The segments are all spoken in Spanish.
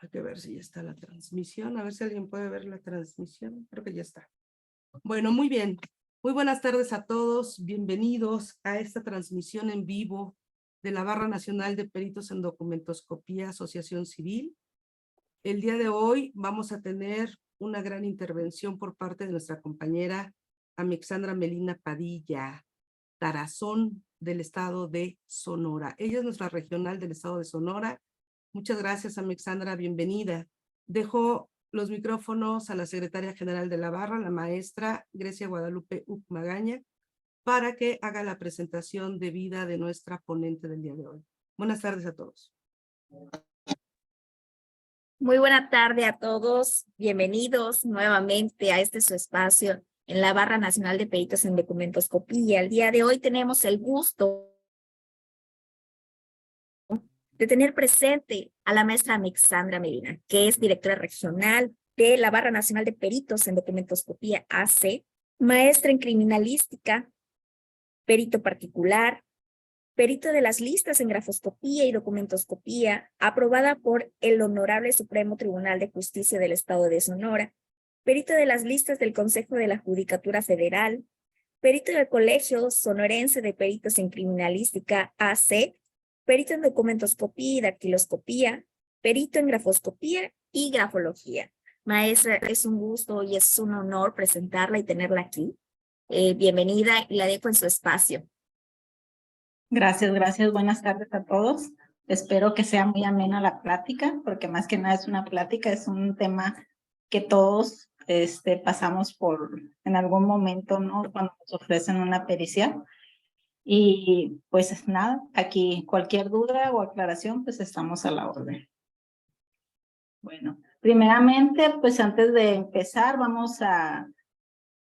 Hay que ver si ya está la transmisión. A ver si alguien puede ver la transmisión. Creo que ya está. Bueno, muy bien. Muy buenas tardes a todos. Bienvenidos a esta transmisión en vivo de la Barra Nacional de Peritos en Documentoscopía, Asociación Civil. El día de hoy vamos a tener una gran intervención por parte de nuestra compañera Amixandra Melina Padilla, Tarazón, del estado de Sonora. Ella es nuestra regional del estado de Sonora. Muchas gracias, Amixandra, bienvenida. Dejo los micrófonos a la secretaria general de la Barra, la maestra Grecia Guadalupe Magaña, para que haga la presentación debida de nuestra ponente del día de hoy. Buenas tardes a todos. Muy buena tarde a todos. Bienvenidos nuevamente a este su espacio en la Barra Nacional de Peritos en Documentoscopía. El día de hoy tenemos el gusto de tener presente a la maestra Amixandra Melina, que es directora regional de la Barra Nacional de Peritos en Documentoscopía AC, maestra en criminalística, perito particular, perito de las listas en grafoscopía y documentoscopía, aprobada por el Honorable Supremo Tribunal de Justicia del Estado de Sonora, perito de las listas del Consejo de la Judicatura Federal, perito del Colegio Sonorense de Peritos en Criminalística AC, perito en documentoscopía y dactiloscopía, perito en grafoscopía y grafología. Maestra, es un gusto y es un honor presentarla y tenerla aquí. Bienvenida y la dejo en su espacio. Gracias. Buenas tardes a todos. Espero que sea muy amena la plática, porque más que nada es una plática, es un tema que todos pasamos por en algún momento, ¿no? Cuando nos ofrecen una pericia. Y pues nada, aquí cualquier duda o aclaración, pues estamos a la orden. Bueno, primeramente, pues antes de empezar, vamos a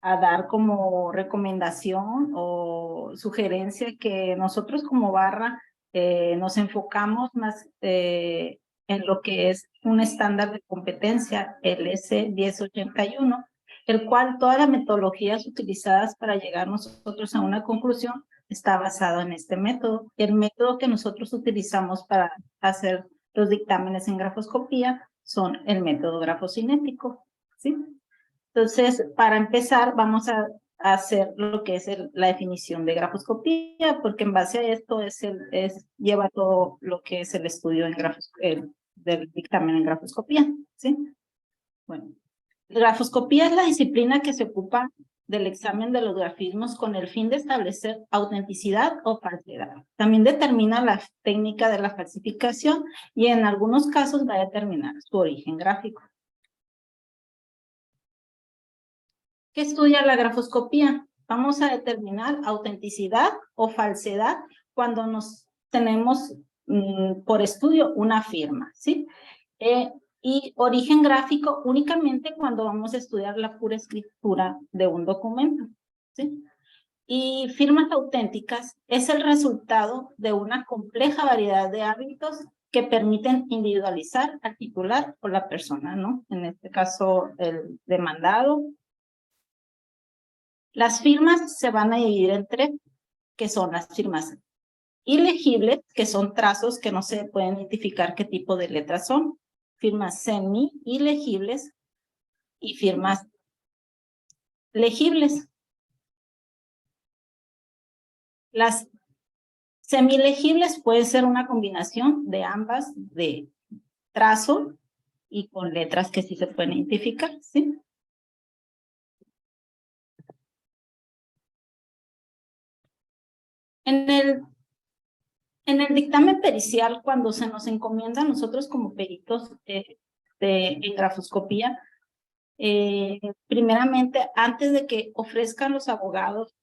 dar como recomendación o sugerencia que nosotros como barra nos enfocamos más en lo que es un estándar de competencia, el S1081, el cual todas las metodologías utilizadas para llegar nosotros a una conclusión está basado en este método. El método que nosotros utilizamos para hacer los dictámenes en grafoscopía son el método grafocinético, ¿sí? Entonces, para empezar, vamos a hacer lo que es la definición de grafoscopía, porque en base a esto lleva todo lo que es el estudio en del dictamen en grafoscopía, ¿sí? Bueno, grafoscopía es la disciplina que se ocupa del examen de los grafismos con el fin de establecer autenticidad o falsedad. También determina la técnica de la falsificación y en algunos casos va a determinar su origen gráfico. ¿Qué estudia la grafoscopía? Vamos a determinar autenticidad o falsedad cuando tenemos por estudio una firma, ¿sí? Y origen gráfico únicamente cuando vamos a estudiar la pura escritura de un documento, ¿sí? Y firmas auténticas es el resultado de una compleja variedad de hábitos que permiten individualizar al titular o la persona, ¿no? En este caso, el demandado. Las firmas se van a dividir en tres, que son las firmas ilegibles, que son trazos que no se pueden identificar qué tipo de letras son, firmas semi-ilegibles y firmas legibles. Las semi-legibles pueden ser una combinación de ambas, de trazo y con letras que sí se pueden identificar, ¿sí? En el dictamen pericial, cuando se nos encomienda a nosotros como peritos en grafoscopía, primeramente, antes de que ofrezcan los abogados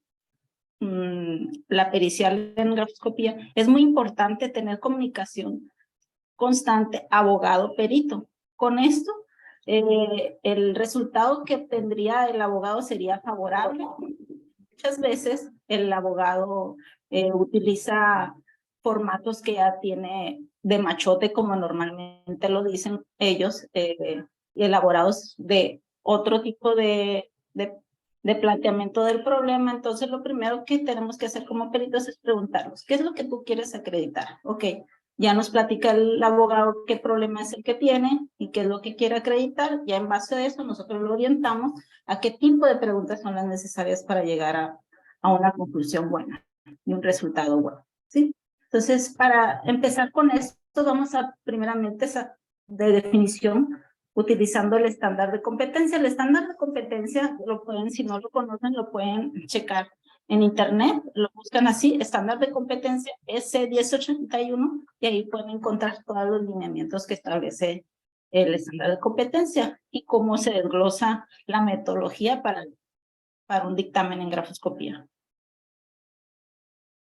la pericial en grafoscopía, es muy importante tener comunicación constante abogado-perito. Con esto, el resultado que obtendría el abogado sería favorable. Muchas veces el abogado utiliza formatos que ya tiene de machote, como normalmente lo dicen ellos, y elaborados de otro tipo de planteamiento del problema. Entonces, lo primero que tenemos que hacer como peritos es preguntarnos, ¿qué es lo que tú quieres acreditar? Ok, Ya nos platica el abogado qué problema es el que tiene y qué es lo que quiere acreditar. Ya en base a eso nosotros lo orientamos a qué tipo de preguntas son las necesarias para llegar a una conclusión buena y un resultado bueno, ¿sí? Entonces, para empezar con esto, vamos a primeramente de definición utilizando el estándar de competencia. El estándar de competencia lo pueden, si no lo conocen, lo pueden checar en internet, lo buscan así, estándar de competencia S1081, y ahí pueden encontrar todos los lineamientos que establece el estándar de competencia y cómo se desglosa la metodología para un dictamen en grafoscopía.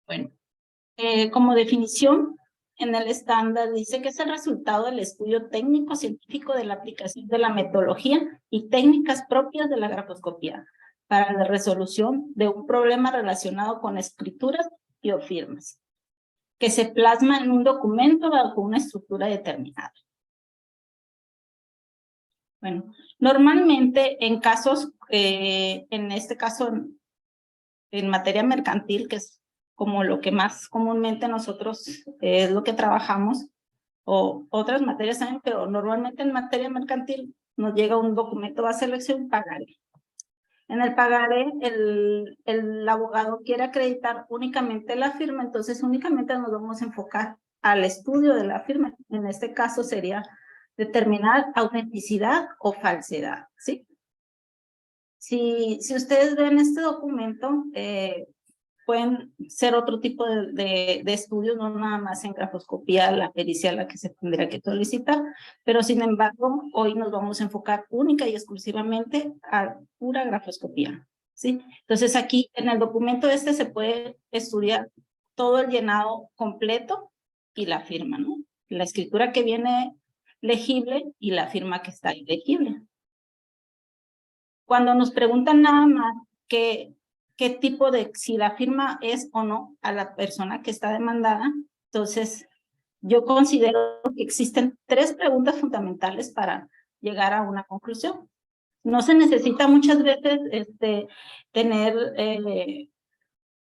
Bueno, como definición, en el estándar dice que es el resultado del estudio técnico-científico de la aplicación de la metodología y técnicas propias de la grafoscopía para la resolución de un problema relacionado con escrituras y o firmas, que se plasma en un documento bajo una estructura determinada. Bueno, normalmente en casos, en este caso en materia mercantil, que es como lo que más comúnmente nosotros es lo que trabajamos, o otras materias también, pero normalmente en materia mercantil nos llega un documento base de elección pagaré. En el pagaré, el abogado quiere acreditar únicamente la firma, entonces únicamente nos vamos a enfocar al estudio de la firma. En este caso sería determinar autenticidad o falsedad, ¿sí? Si ustedes ven este documento, pueden ser otro tipo de estudios, no nada más en grafoscopía, la pericia la que se tendría que solicitar, pero sin embargo, hoy nos vamos a enfocar única y exclusivamente a pura grafoscopía, ¿sí? Entonces aquí en el documento se puede estudiar todo el llenado completo y la firma, ¿no? La escritura que viene legible y la firma que está ilegible. Cuando nos preguntan nada más qué tipo de, si la firma es o no a la persona que está demandada, entonces yo considero que existen 3 preguntas fundamentales para llegar a una conclusión. No se necesita muchas veces tener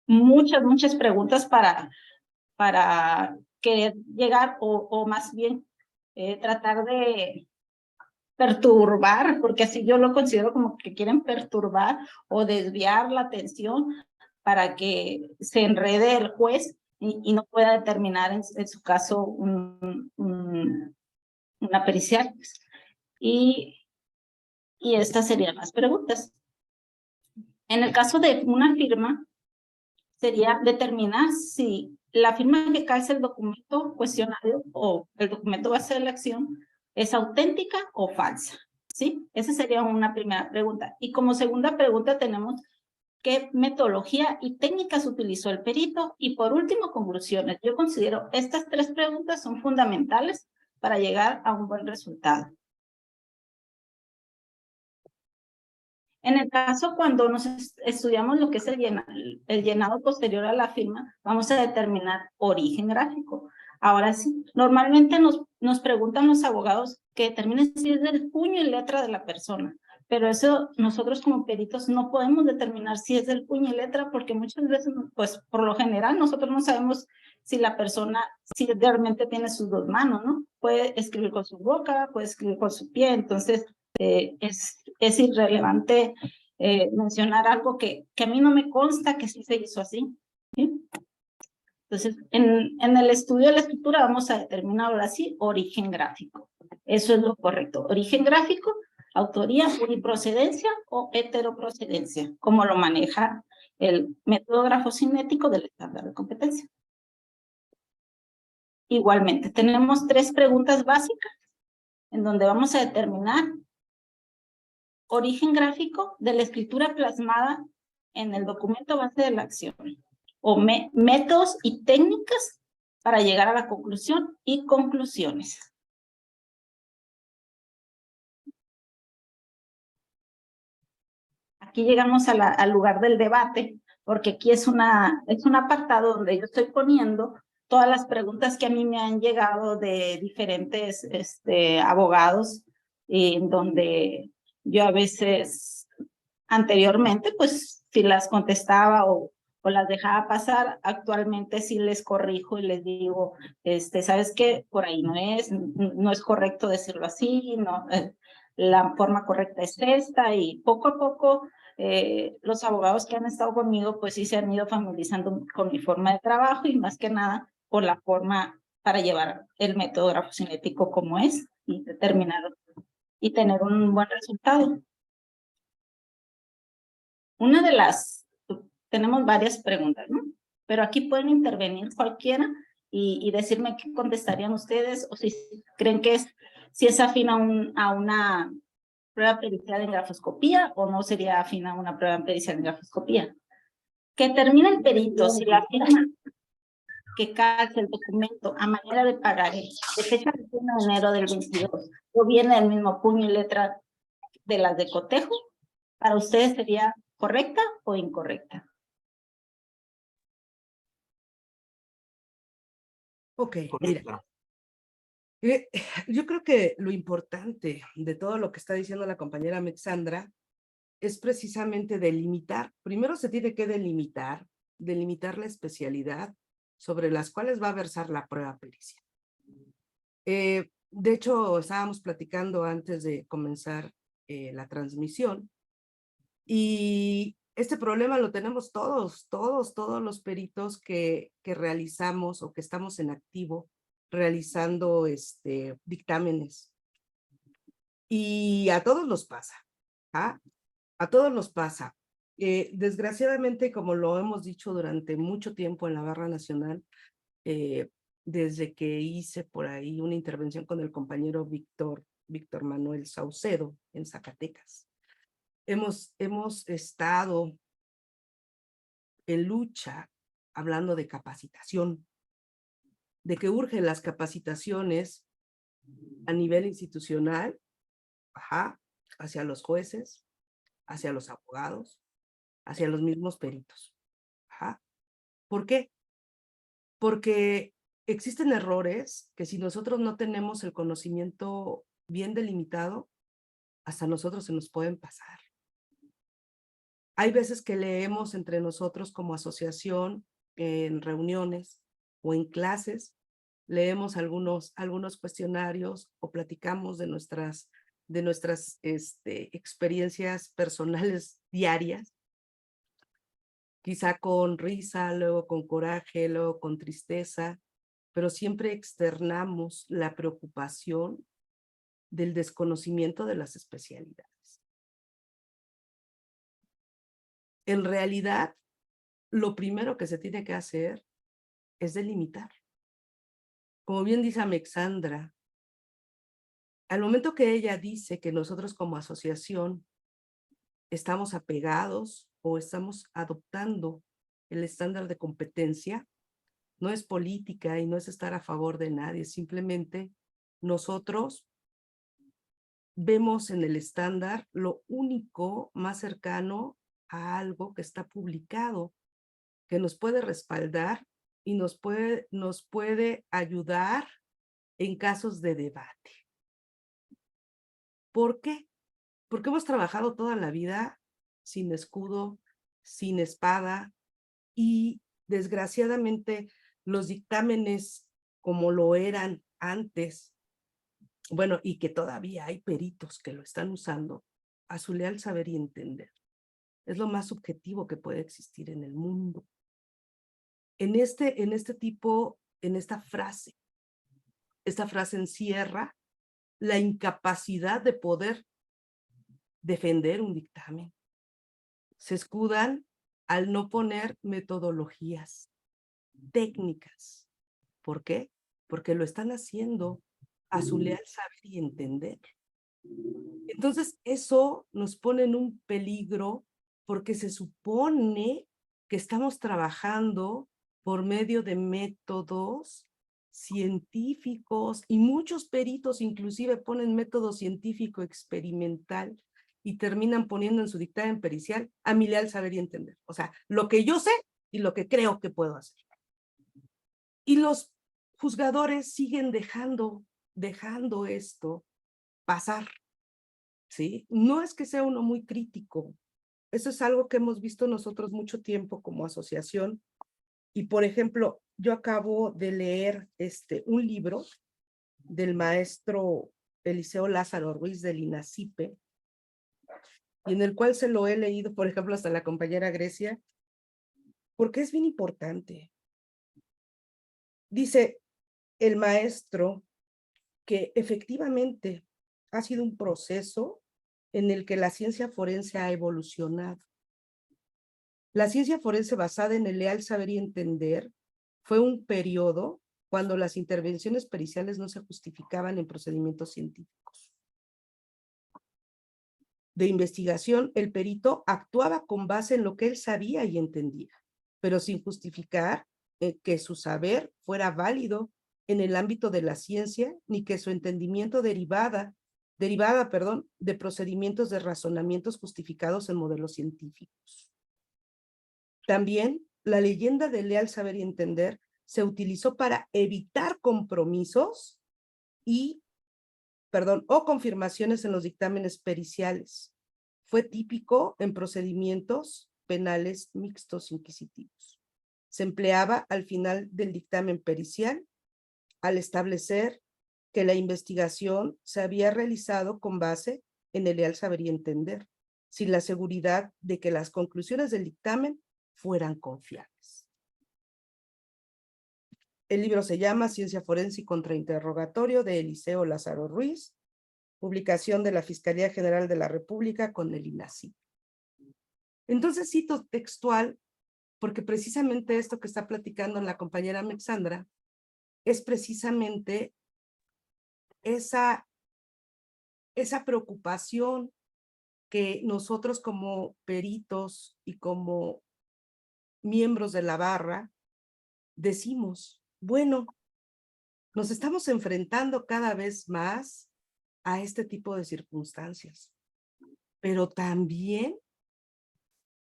muchas preguntas para querer llegar o más bien tratar de perturbar, porque así yo lo considero como que quieren perturbar o desviar la atención para que se enrede el juez y no pueda determinar en su caso una pericial. Y estas serían las preguntas. En el caso de una firma, sería determinar si la firma que calza el documento cuestionario o el documento base de la acción es auténtica o falsa, ¿sí? Esa sería una primera pregunta. Y como segunda pregunta tenemos qué metodología y técnicas utilizó el perito. Y por último, conclusiones. Yo considero estas 3 preguntas son fundamentales para llegar a un buen resultado. En el caso cuando nos estudiamos lo que es el llenado posterior a la firma, vamos a determinar origen gráfico. Ahora sí, normalmente nos preguntan los abogados que determinen si es del puño y letra de la persona, pero eso nosotros como peritos no podemos determinar si es del puño y letra porque muchas veces, pues por lo general nosotros no sabemos si la persona, si realmente tiene sus 2 manos, ¿no? Puede escribir con su boca, puede escribir con su pie, entonces es irrelevante mencionar algo que a mí no me consta que sí se hizo así, ¿sí? Entonces, en el estudio de la escritura vamos a determinar ahora sí origen gráfico. Eso es lo correcto. Origen gráfico, autoría, uniprocedencia o heteroprocedencia, como lo maneja el método grafocinético del estándar de competencia. Igualmente, tenemos 3 preguntas básicas en donde vamos a determinar origen gráfico de la escritura plasmada en el documento base de la acción, o métodos y técnicas para llegar a la conclusión y conclusiones. Aquí llegamos al lugar del debate, porque aquí es un apartado donde yo estoy poniendo todas las preguntas que a mí me han llegado de diferentes abogados, en donde yo a veces anteriormente, pues si las contestaba o o las dejaba pasar. Actualmente sí les corrijo y les digo, ¿sabes qué? Por ahí no es correcto decirlo así, no, la forma correcta es esta, y poco a poco los abogados que han estado conmigo pues sí se han ido familiarizando con mi forma de trabajo, y más que nada por la forma para llevar el método grafocinético como es y determinar y tener un buen resultado. Tenemos varias preguntas, ¿no? Pero aquí pueden intervenir cualquiera y decirme qué contestarían ustedes, o si creen que si es afín a una prueba pericial en grafoscopía, o no sería afín a una prueba pericial en grafoscopía. Que termine el perito, si la firma que calce el documento a manera de pagaré de fecha del 1 de enero del 22 o viene el mismo puño y letra de las de cotejo, ¿para ustedes sería correcta o incorrecta? Ok, mira. Yo creo que lo importante de todo lo que está diciendo la compañera Alexandra es precisamente delimitar. Primero se tiene que delimitar la especialidad sobre las cuales va a versar la prueba pericial. De hecho, estábamos platicando antes de comenzar la transmisión, y este problema lo tenemos todos los peritos que realizamos o que estamos en activo realizando dictámenes. Y a todos nos pasa, ¿ah? A todos nos pasa. Desgraciadamente, como lo hemos dicho durante mucho tiempo en la Barra Nacional, desde que hice por ahí una intervención con el compañero Víctor Manuel Saucedo en Zacatecas, hemos estado en lucha hablando de capacitación, de que urgen las capacitaciones a nivel institucional, hacia los jueces, hacia los abogados, hacia los mismos peritos. ¿Por qué? Porque existen errores que si nosotros no tenemos el conocimiento bien delimitado, hasta nosotros se nos pueden pasar. Hay veces que leemos entre nosotros como asociación, en reuniones o en clases, leemos algunos cuestionarios o platicamos de nuestras experiencias personales diarias, quizá con risa, luego con coraje, luego con tristeza, pero siempre externamos la preocupación del desconocimiento de las especialidades. En realidad, lo primero que se tiene que hacer es delimitar. Como bien dice Alexandra, al momento que ella dice que nosotros como asociación estamos apegados o estamos adoptando el estándar de competencia, no es política y no es estar a favor de nadie, simplemente nosotros vemos en el estándar lo único más cercano a algo que está publicado, que nos puede respaldar y nos puede ayudar en casos de debate. ¿Por qué? Porque hemos trabajado toda la vida sin escudo, sin espada, y desgraciadamente los dictámenes como lo eran antes, bueno, y que todavía hay peritos que lo están usando, a su leal saber y entender. Es lo más subjetivo que puede existir en el mundo. En esta frase encierra la incapacidad de poder defender un dictamen. Se escudan al no poner metodologías, técnicas. ¿Por qué? Porque lo están haciendo a su leal saber y entender. Entonces, eso nos pone en un peligro porque se supone que estamos trabajando por medio de métodos científicos, y muchos peritos inclusive ponen método científico experimental y terminan poniendo en su dictamen pericial a mi leal saber y entender. O sea, lo que yo sé y lo que creo que puedo hacer. Y los juzgadores siguen dejando esto pasar, ¿sí? No es que sea uno muy crítico, eso es algo que hemos visto nosotros mucho tiempo como asociación. Y, por ejemplo, yo acabo de leer un libro del maestro Eliseo Lázaro Ruiz del INACIPE, y en el cual se lo he leído, por ejemplo, hasta la compañera Grecia, porque es bien importante. Dice el maestro que efectivamente ha sido un proceso en el que la ciencia forense ha evolucionado. La ciencia forense basada en el leal saber y entender fue un periodo cuando las intervenciones periciales no se justificaban en procedimientos científicos. De investigación, el perito actuaba con base en lo que él sabía y entendía, pero sin justificar que su saber fuera válido en el ámbito de la ciencia, ni que su entendimiento derivada, de procedimientos de razonamientos justificados en modelos científicos. También la leyenda del leal saber y entender se utilizó para evitar compromisos o confirmaciones en los dictámenes periciales. Fue típico en procedimientos penales mixtos inquisitivos. Se empleaba al final del dictamen pericial al establecer que la investigación se había realizado con base en el leal saber y entender, sin la seguridad de que las conclusiones del dictamen fueran confiables. El libro se llama Ciencia Forense y Contrainterrogatorio, de Eliseo Lázaro Ruiz, publicación de la Fiscalía General de la República con el INACIP. Entonces cito textual, porque precisamente esto que está platicando la compañera Alexandra es precisamente esa preocupación que nosotros como peritos y como miembros de la barra decimos, bueno, nos estamos enfrentando cada vez más a este tipo de circunstancias, pero también,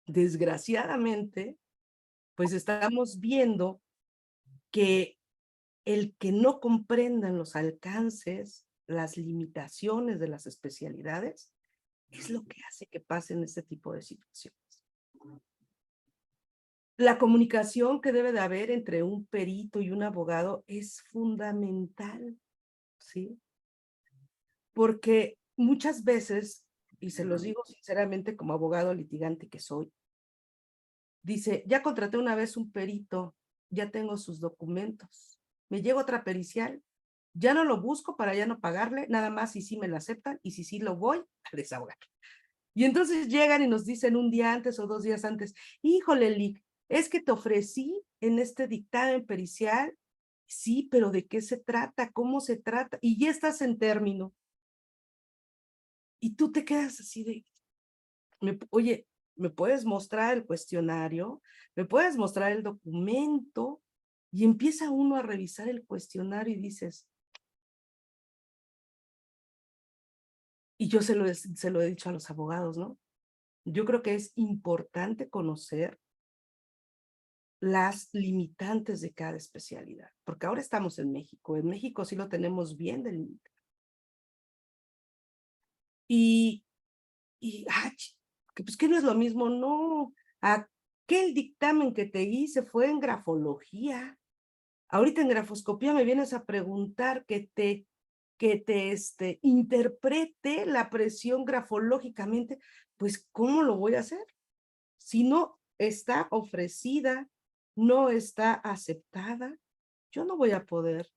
desgraciadamente, pues estamos viendo que el que no comprendan los alcances, las limitaciones de las especialidades, es lo que hace que pasen este tipo de situaciones. La comunicación que debe de haber entre un perito y un abogado es fundamental, ¿sí? Porque muchas veces, y se los digo sinceramente como abogado litigante que soy, dice, ya contraté una vez un perito, ya tengo sus documentos, me llega otra pericial, ya no lo busco para ya no pagarle, nada más si sí me lo aceptan y si sí lo voy a desahogar. Y entonces llegan y nos dicen un día antes o 2 días antes, híjole, Lic, es que te ofrecí en este dictamen pericial, sí, pero ¿de qué se trata? ¿Cómo se trata? Y ya estás en término. Y tú te quedas así de, oye, ¿me puedes mostrar el cuestionario? ¿Me puedes mostrar el documento? Y empieza uno a revisar el cuestionario y dices, y yo se lo he dicho a los abogados, ¿no? Yo creo que es importante conocer las limitantes de cada especialidad, porque ahora estamos en México sí lo tenemos bien delimitado. Y pues que no es lo mismo, no, aquel dictamen que te hice fue en grafología, ahorita en grafoscopía me vienes a preguntar que te interprete la presión grafológicamente, pues ¿cómo lo voy a hacer? Si no está ofrecida, no está aceptada, yo no voy a poder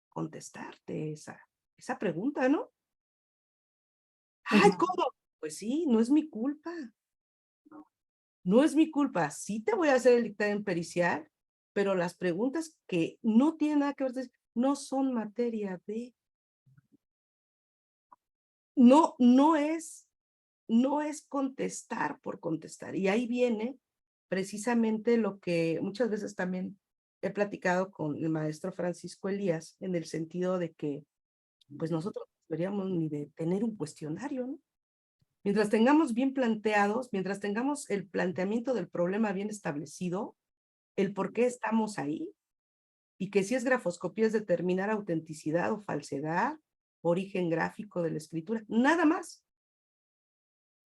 contestarte esa pregunta, ¿no? Ay, ¿cómo? Pues sí, no es mi culpa. No es mi culpa. Sí te voy a hacer el dictamen pericial, pero las preguntas que no tienen nada que ver, no son materia de. No es contestar por contestar. Y ahí viene precisamente lo que muchas veces también he platicado con el maestro Francisco Elías, en el sentido de que, pues nosotros no deberíamos ni de tener un cuestionario, ¿no? Mientras tengamos bien planteados, mientras tengamos el planteamiento del problema bien establecido, el por qué estamos ahí, y que si es grafoscopía es determinar autenticidad o falsedad, origen gráfico de la escritura, nada más.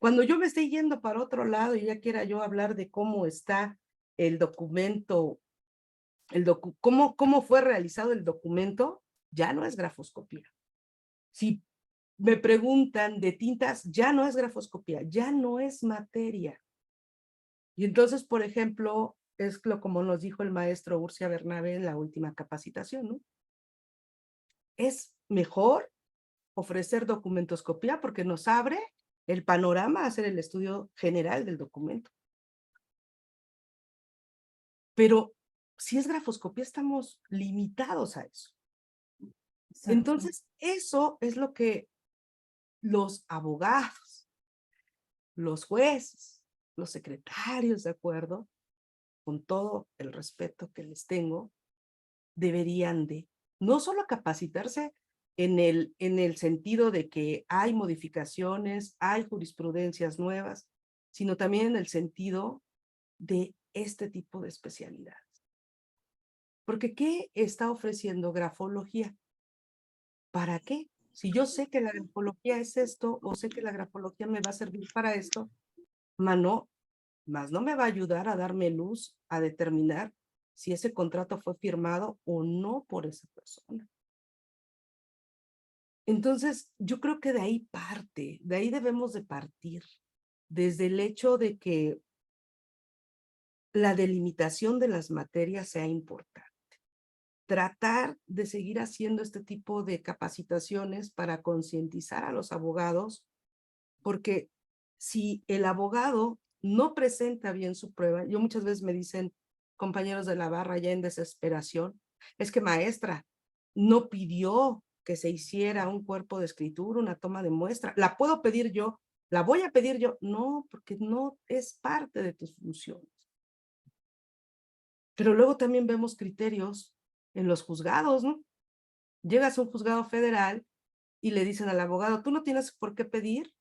Cuando yo me estoy yendo para otro lado y ya quiera yo hablar de cómo está el documento, cómo fue realizado el documento, ya no es grafoscopía. Si me preguntan de tintas, ya no es grafoscopía, ya no es materia. Y entonces, por ejemplo, es como nos dijo el maestro Urcia Bernabe en la última capacitación, ¿no? Es mejor ofrecer documentoscopía porque nos abre el panorama a hacer el estudio general del documento. Pero si es grafoscopía, estamos limitados a eso. Exacto. Entonces, eso es lo que los abogados, los jueces, los secretarios, ¿de acuerdo? Con todo el respeto que les tengo, deberían de no solo capacitarse en el sentido de que hay modificaciones, hay jurisprudencias nuevas, sino también en el sentido de este tipo de especialidades. Porque ¿qué está ofreciendo grafología? ¿Para qué? Si yo sé que la grafología es esto, o sé que la grafología me va a servir para esto, más no me va a ayudar a darme luz a determinar si ese contrato fue firmado o no por esa persona. Entonces, yo creo que de ahí debemos de partir, desde el hecho de que la delimitación de las materias sea importante. Tratar de seguir haciendo este tipo de capacitaciones para concientizar a los abogados, porque si el abogado no presenta bien su prueba, yo muchas veces me dicen compañeros de la barra ya en desesperación, es que maestra, no pidió que se hiciera un cuerpo de escritura, una toma de muestra, la puedo pedir yo, la voy a pedir yo, no, porque no es parte de tus funciones. Pero luego también vemos criterios en los juzgados, ¿no? Llegas a un juzgado federal y le dicen al abogado, tú no tienes por qué pedir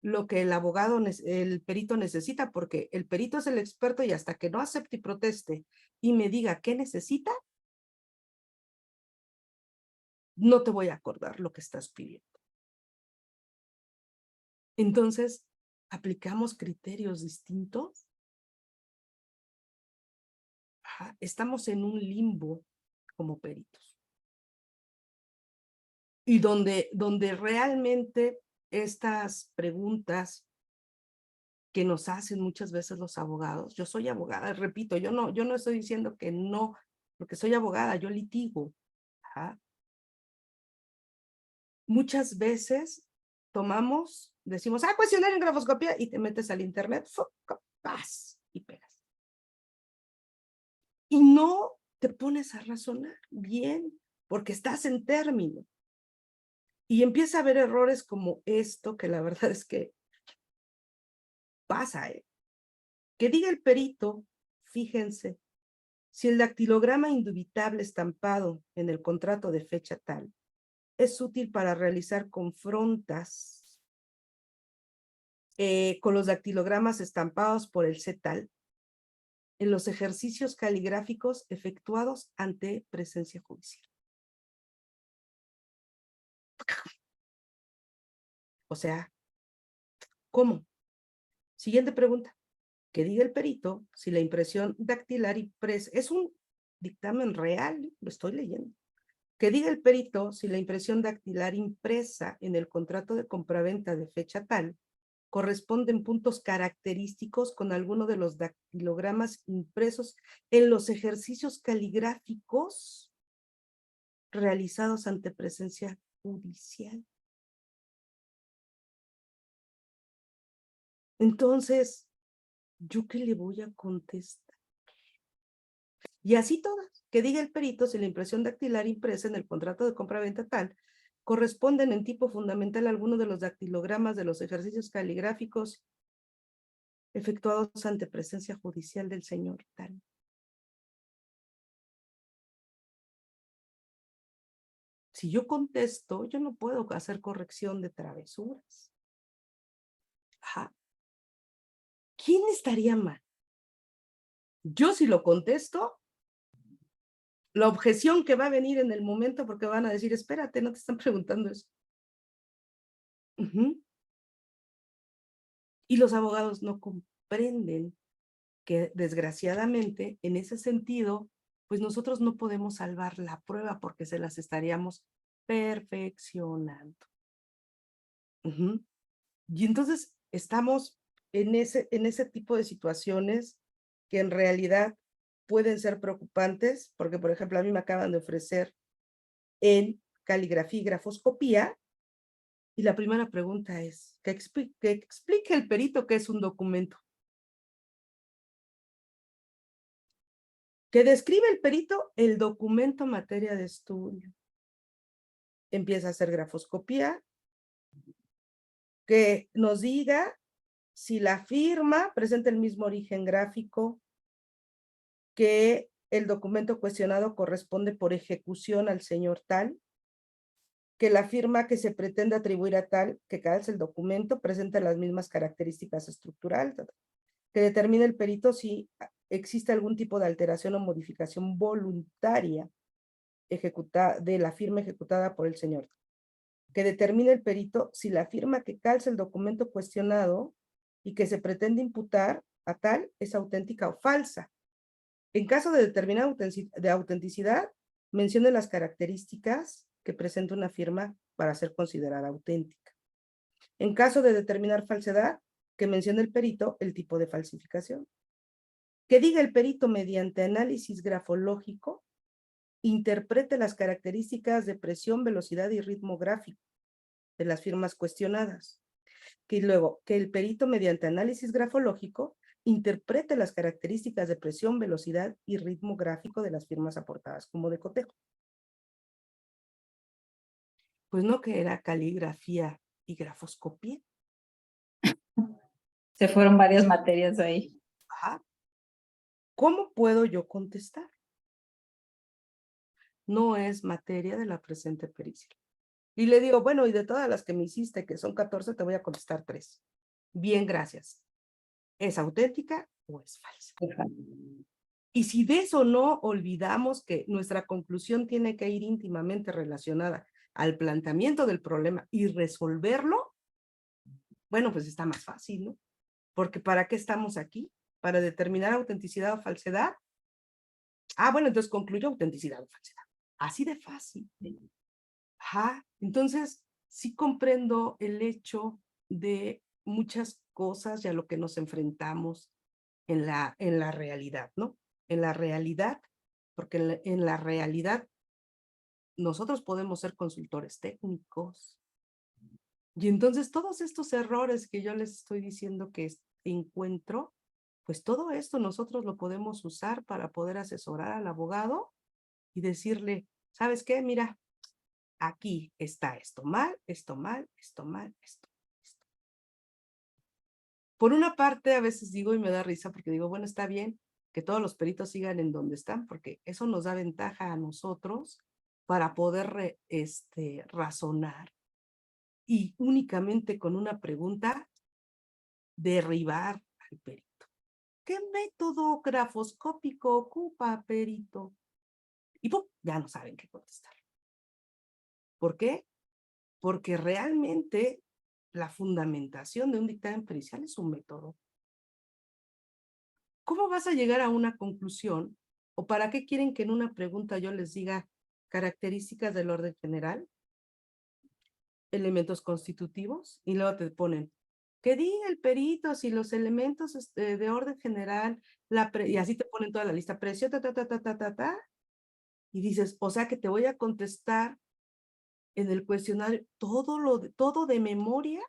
lo que el perito necesita, porque el perito es el experto y hasta que no acepte y proteste y me diga qué necesita, no te voy a acordar lo que estás pidiendo. Entonces, ¿aplicamos criterios distintos? Ajá, estamos en un limbo como peritos. Y donde realmente estas preguntas que nos hacen muchas veces los abogados, yo soy abogada, repito, yo no estoy diciendo que no, porque soy abogada, yo litigo. Ajá. Muchas veces decimos, cuestionario en grafoscopía, y te metes al internet, vas y pegas. Y no te pones a razonar bien, porque estás en término. Y empieza a haber errores como esto, que la verdad es que pasa, Que diga el perito, fíjense, si el dactilograma indubitable estampado en el contrato de fecha tal es útil para realizar confrontas con los dactilogramas estampados por el CETAL en los ejercicios caligráficos efectuados ante presencia judicial. O sea, ¿cómo? Siguiente pregunta. Que diga el perito si la impresión dactilar impresa es un dictamen real, lo estoy leyendo. Que diga el perito si la impresión dactilar impresa en el contrato de compraventa de fecha tal corresponden puntos característicos con alguno de los dactilogramas impresos en los ejercicios caligráficos realizados ante presencia judicial. Entonces, ¿yo qué le voy a contestar? Y así todas, que diga el perito si la impresión dactilar impresa en el contrato de compraventa tal corresponden en tipo fundamental a alguno de los dactilogramas de los ejercicios caligráficos efectuados ante presencia judicial del señor tal. Si yo contesto, yo no puedo hacer corrección de travesuras. Ajá. ¿Quién estaría mal? Yo si lo contesto, la objeción que va a venir en el momento porque van a decir, espérate, no te están preguntando eso. Y los abogados no comprenden que desgraciadamente en ese sentido, pues nosotros no podemos salvar la prueba porque se las estaríamos perfeccionando. Y entonces estamos en ese tipo de situaciones que en realidad pueden ser preocupantes, porque por ejemplo a mí me acaban de ofrecer en caligrafía y grafoscopía, y la primera pregunta es, que explique el perito qué es un documento. Que describe el perito el documento materia de estudio. Empieza a hacer grafoscopía, que nos diga si la firma presenta el mismo origen gráfico, que el documento cuestionado corresponde por ejecución al señor tal, que la firma que se pretende atribuir a tal que calce el documento presenta las mismas características estructurales, que determine el perito si existe algún tipo de alteración o modificación voluntaria de la firma ejecutada por el señor, que determine el perito si la firma que calza el documento cuestionado y que se pretende imputar a tal es auténtica o falsa. En caso de determinar autenticidad, mencione las características que presenta una firma para ser considerada auténtica. En caso de determinar falsedad, que mencione el perito el tipo de falsificación. Que diga el perito mediante análisis grafológico, interprete las características de presión, velocidad y ritmo gráfico de las firmas cuestionadas. Que luego, que el perito mediante análisis grafológico interprete las características de presión, velocidad y ritmo gráfico de las firmas aportadas como de cotejo. Pues no, que era caligrafía y grafoscopía. Se fueron varias materias ahí. Ajá. ¿Cómo puedo yo contestar? No es materia de la presente pericia. Y le digo, bueno, y de todas las que me hiciste, que son 14, te voy a contestar 3. Bien, gracias. ¿Es auténtica o es falsa? Y si de eso no olvidamos que nuestra conclusión tiene que ir íntimamente relacionada al planteamiento del problema y resolverlo, bueno, pues está más fácil, ¿no? Porque ¿para qué estamos aquí? ¿Para determinar autenticidad o falsedad? Ah, bueno, entonces concluyo autenticidad o falsedad. Así de fácil. Ajá. Entonces, sí comprendo el hecho de muchas cosas y a lo que nos enfrentamos en la realidad, ¿no? En la realidad, porque en la realidad nosotros podemos ser consultores técnicos. Y entonces todos estos errores que yo les estoy diciendo que encuentro, pues todo esto nosotros lo podemos usar para poder asesorar al abogado y decirle, ¿sabes qué? Mira, aquí está esto mal, esto mal, esto mal, esto. Por una parte, a veces digo y me da risa porque digo, bueno, está bien que todos los peritos sigan en donde están, porque eso nos da ventaja a nosotros para poder razonar y únicamente con una pregunta derribar al perito. ¿Qué método grafoscópico ocupa, perito? Y ¡pum! Ya no saben qué contestar. ¿Por qué? Porque realmente la fundamentación de un dictamen pericial es un método. ¿Cómo vas a llegar a una conclusión? ¿O para qué quieren que en una pregunta yo les diga características del orden general, elementos constitutivos, y luego te ponen, que diga el perito si los elementos de orden general, y así te ponen toda la lista, precio, y dices, o sea que te voy a contestar en el cuestionario todo de memoria,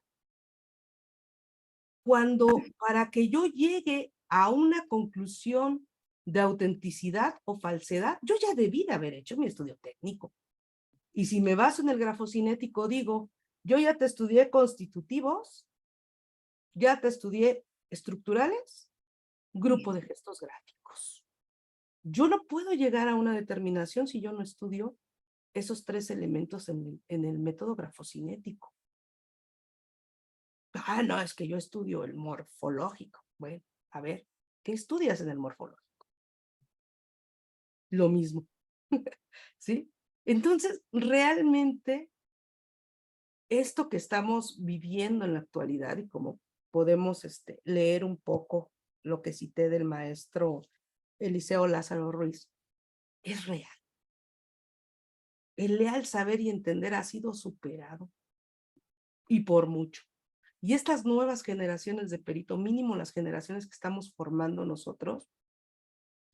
cuando para que yo llegue a una conclusión de autenticidad o falsedad, yo ya debí de haber hecho mi estudio técnico. Y si me baso en el grafocinético, digo, yo ya te estudié constitutivos, ya te estudié estructurales, grupo de gestos gráficos. Yo no puedo llegar a una determinación si yo no estudio esos 3 elementos en el método grafocinético. Ah, no, es que yo estudio el morfológico. Bueno, a ver, ¿qué estudias en el morfológico? Lo mismo. ¿Sí? Entonces, realmente, esto que estamos viviendo en la actualidad y como podemos leer un poco lo que cité del maestro Eliseo Lázaro Ruiz, es real. El leal saber y entender ha sido superado, y por mucho. Y estas nuevas generaciones de perito, mínimo las generaciones que estamos formando nosotros,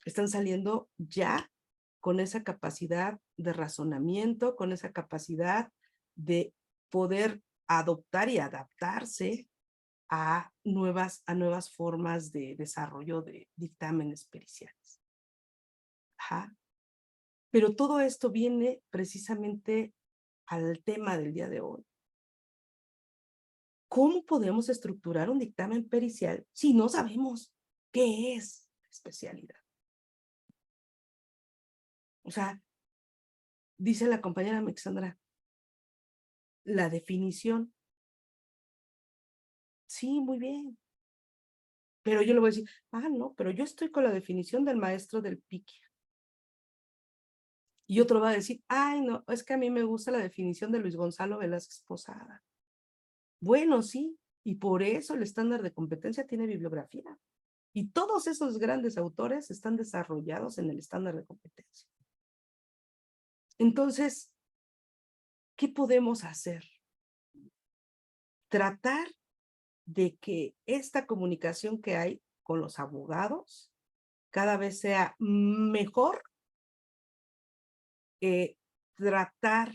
están saliendo ya con esa capacidad de razonamiento, con esa capacidad de poder adoptar y adaptarse a nuevas formas de desarrollo de dictámenes periciales. Ajá. Pero todo esto viene precisamente al tema del día de hoy. ¿Cómo podemos estructurar un dictamen pericial si no sabemos qué es la especialidad? O sea, dice la compañera Alexandra, la definición. Sí, muy bien. Pero yo le voy a decir, no, pero yo estoy con la definición del maestro del Piquia. Y otro va a decir, ay, no, es que a mí me gusta la definición de Luis Gonzalo Velázquez Posada. Bueno, sí, y por eso el estándar de competencia tiene bibliografía. Y todos esos grandes autores están desarrollados en el estándar de competencia. Entonces, ¿qué podemos hacer? Tratar de que esta comunicación que hay con los abogados cada vez sea mejor. Tratar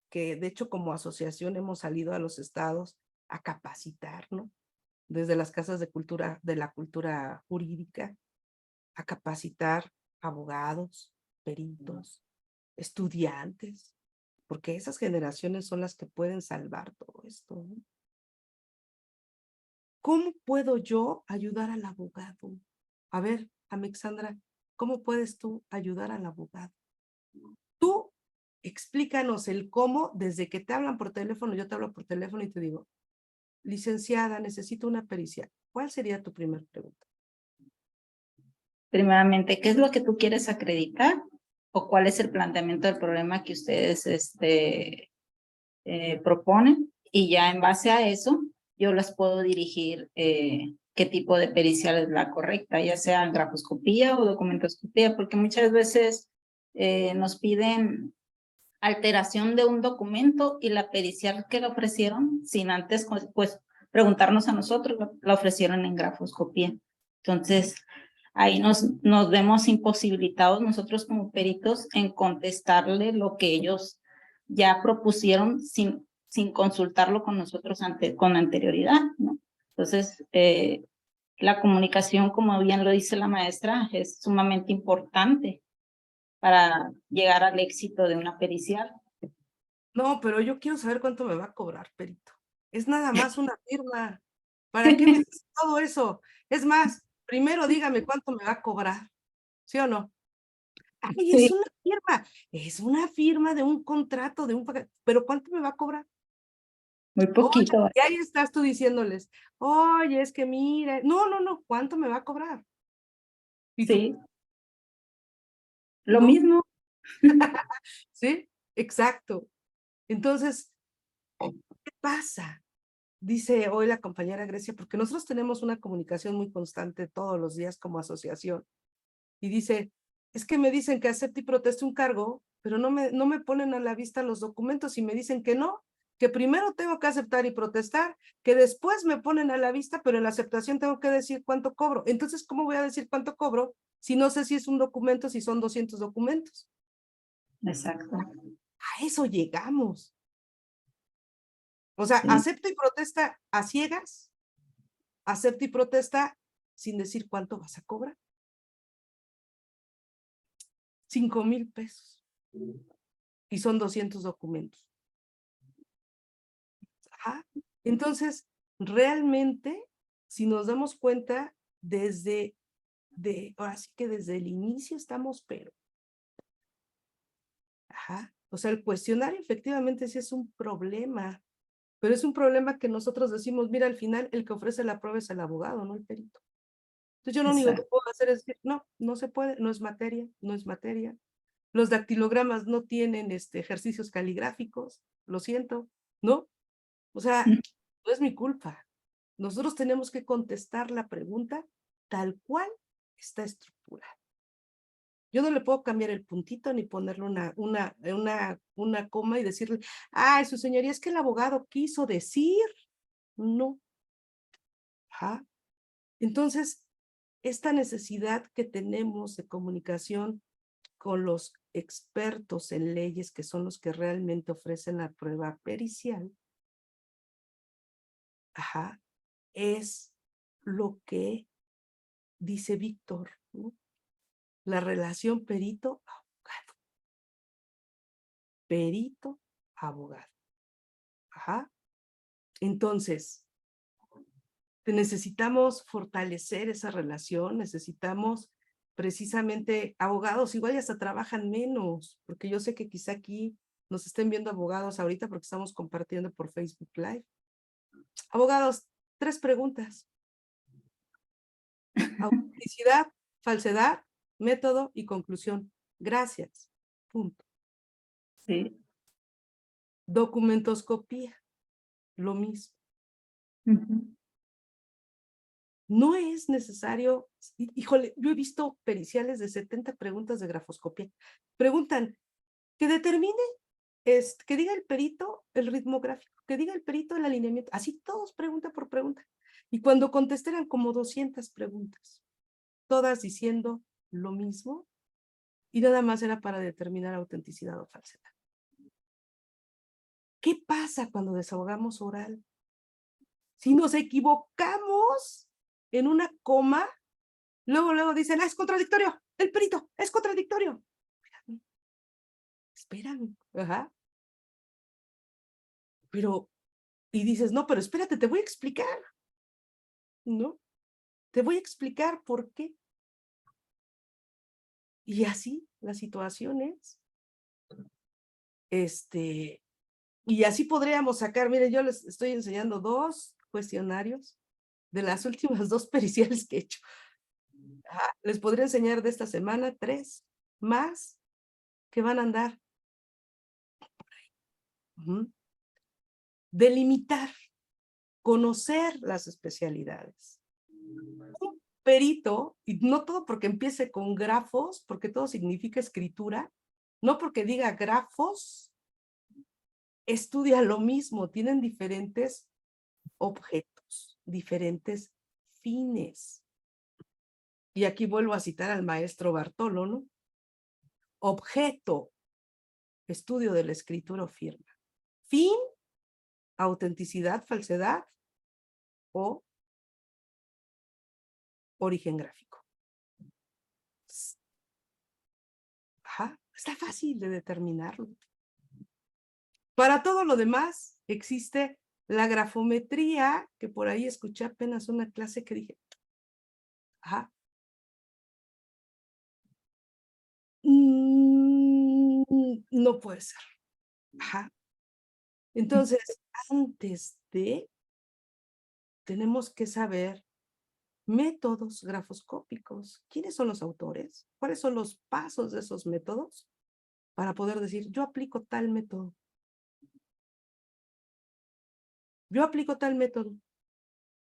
que, de hecho, como asociación hemos salido a los estados a capacitar, ¿no? Desde las casas de cultura, de la cultura jurídica, a capacitar abogados, peritos, estudiantes, porque esas generaciones son las que pueden salvar todo esto, ¿no? ¿Cómo puedo yo ayudar al abogado? A ver, Alexandra, ¿cómo puedes tú ayudar al abogado? Tú explícanos el cómo, desde que te hablan por teléfono, yo te hablo por teléfono y te digo, licenciada, necesito una pericia. ¿Cuál sería tu primera pregunta? Primeramente, ¿qué es lo que tú quieres acreditar? ¿O cuál es el planteamiento del problema que ustedes proponen? Y ya en base a eso, yo las puedo dirigir qué tipo de pericial es la correcta, ya sea grafoscopía o documentoscopía, porque muchas veces nos piden alteración de un documento y la pericial que le ofrecieron, sin antes pues preguntarnos a nosotros, la ofrecieron en grafoscopía. Entonces, ahí nos vemos imposibilitados nosotros como peritos en contestarle lo que ellos ya propusieron sin consultarlo con nosotros con anterioridad, ¿no? Entonces, la comunicación, como bien lo dice la maestra, es sumamente importante para llegar al éxito de una pericial. No, pero yo quiero saber cuánto me va a cobrar, perito. Es nada más una firma. ¿Para qué me dice todo eso? Es más, primero dígame cuánto me va a cobrar. ¿Sí o no? Ay, Sí. es una firma de un contrato, pero ¿cuánto me va a cobrar? Muy poquito. Oye, y ahí estás tú diciéndoles, oye, es que mira, no, ¿cuánto me va a cobrar? ¿Y tú? Sí, lo ¿No? mismo. Sí, exacto. Entonces, ¿qué pasa? Dice hoy la compañera Grecia, porque nosotros tenemos una comunicación muy constante todos los días como asociación, y dice, es que me dicen que acepte y proteste un cargo, pero no me ponen a la vista los documentos y me dicen que no, que primero tengo que aceptar y protestar, que después me ponen a la vista, pero en la aceptación tengo que decir cuánto cobro. Entonces, ¿cómo voy a decir cuánto cobro si no sé si es un documento, si son 200 documentos? Exacto. A eso llegamos. O sea, Sí. acepta y protesta a ciegas, acepta y protesta sin decir cuánto vas a cobrar. 5,000 pesos. Y son 200 documentos. Ajá. Entonces, realmente, si nos damos cuenta, ahora sí que desde el inicio estamos, pero. Ajá. O sea, el cuestionario efectivamente sí es un problema, pero es un problema que nosotros decimos, mira, al final el que ofrece la prueba es el abogado, no el perito. Entonces yo lo único que puedo hacer es decir, no se puede, no es materia. Los dactilogramas no tienen ejercicios caligráficos, lo siento, ¿no? O sea, no es mi culpa. Nosotros tenemos que contestar la pregunta tal cual está estructurada. Yo no le puedo cambiar el puntito ni ponerle una coma y decirle, ay, su señoría, es que el abogado quiso decir. No. Ajá. Entonces, esta necesidad que tenemos de comunicación con los expertos en leyes, que son los que realmente ofrecen la prueba pericial, ajá, es lo que dice Víctor, ¿no? La relación perito-abogado. Perito-abogado. Ajá. Entonces, necesitamos fortalecer esa relación, necesitamos precisamente abogados, igual ya hasta trabajan menos, porque yo sé que quizá aquí nos estén viendo abogados ahorita porque estamos compartiendo por Facebook Live. Abogados, 3 preguntas. Autenticidad, falsedad, método y conclusión. Gracias. Punto. Sí. Documentoscopía, lo mismo. Ujú. No es necesario, híjole, yo he visto periciales de 70 preguntas de grafoscopía. Preguntan, que determine, que diga el perito el ritmo gráfico, que diga el perito el alineamiento, así todos pregunta por pregunta. Y cuando contesté eran como 200 preguntas, todas diciendo lo mismo, y nada más era para determinar autenticidad o falsedad. ¿Qué pasa cuando desahogamos oral? Si nos equivocamos en una coma, luego dicen, es contradictorio, el perito, es contradictorio. Espérame, ajá. Pero, y dices, no, pero espérate, te voy a explicar. ¿No? Te voy a explicar por qué. Y así la situación es. Y así podríamos sacar, miren, yo les estoy enseñando 2 cuestionarios de las últimas 2 periciales que he hecho. Ajá, les podría enseñar de esta semana 3 más que van a andar. Ujú. Delimitar, conocer las especialidades. Un perito, y no todo porque empiece con grafos, porque todo significa escritura, no porque diga grafos, estudia lo mismo, tienen diferentes objetos, diferentes fines. Y aquí vuelvo a citar al maestro Bartolo, ¿no? Objeto, estudio de la escritura o firma. Fin, autenticidad, falsedad o origen gráfico. Ajá, está fácil de determinarlo. Para todo lo demás existe la grafometría, que por ahí escuché apenas una clase que dije, ajá, no puede ser. Ajá. Entonces, antes de, tenemos que saber métodos grafoscópicos. ¿Quiénes son los autores? ¿Cuáles son los pasos de esos métodos? Para poder decir, yo aplico tal método. Yo aplico tal método.